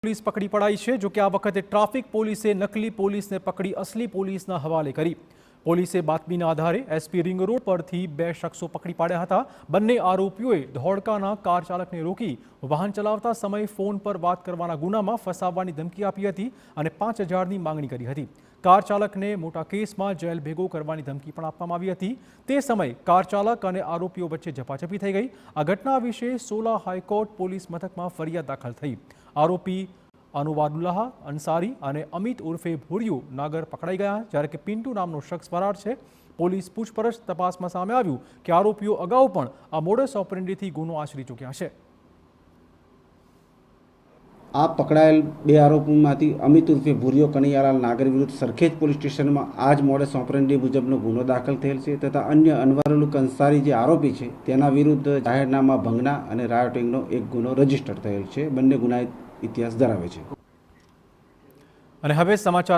Police પકડી પડાઈ છે। જો કે આ વખતે ટ્રાફિક પોલીસે નકલી પોલીસને પકડી અસલી પોલીસના હવાલે કરી। પોલીસે બાતમીના આધારે એસપી રિંગ રોડ પરથી 2 શખ્સો પકડી પાડ્યા હતા। બંને આરોપીઓએ ધોળકાના કાર ચાલકને રોકી વાહન ચલાવતા સમયે ફોન પર વાત કરવાના ગુનામાં ફસાવવાની ધમકી આપી હતી અને 5000ની માંગણી કરી હતી। કાર ચાલકને મોટા કેસમાં જેલ ભેગો કરવાની ધમકી પણ આપવામાં આવી હતી। તે સમયે કાર ચાલક અને આરોપીઓ વચ્ચે ઝપાઝપી થઈ ગઈ। આ ઘટના વિશે સોલા હાઈકોર્ટ પોલીસ મથકમાં ફરિયાદ દાખલ થઈ। આરોપી અનુવાદુલ્લાહ અંસારી અને અમિત ઉર્ફે ભુરિયો નાગર પકડાઈ ગયા, જ્યારે કે પિન્ટુ નામનો શખ્સ ફરાર છે। પોલીસ પૂછપરછ તપાસમાં સામે આવ્યું કે આરોપીઓ અગાઉ પણ આ મોડસ ઓપરેન્ડીથી ગુનો આચરી ચૂક્યા છે। આ પકડાયેલ 2 આરોપીમાંથી અમિત ઉર્ફે ભુરિયો કનૈયાલાલ નાગર વિરુદ્ધ સરખેજ પોલીસ સ્ટેશનમાં આ જ મોડસ ઓપરેન્ડી મુજબનો ગુનો દાખલ થયેલ છે તથા અન્ય અનવરુલ અંસારી જે આરોપી છે તેના વિરુદ્ધ જાહેરનામા ભંગના અને રાયોટિંગનો એક ગુનો રજીસ્ટર થયેલ છે। બંને ગુનાહિત ઇતિહાસ ધરાવે છે। અને હવે સમાચાર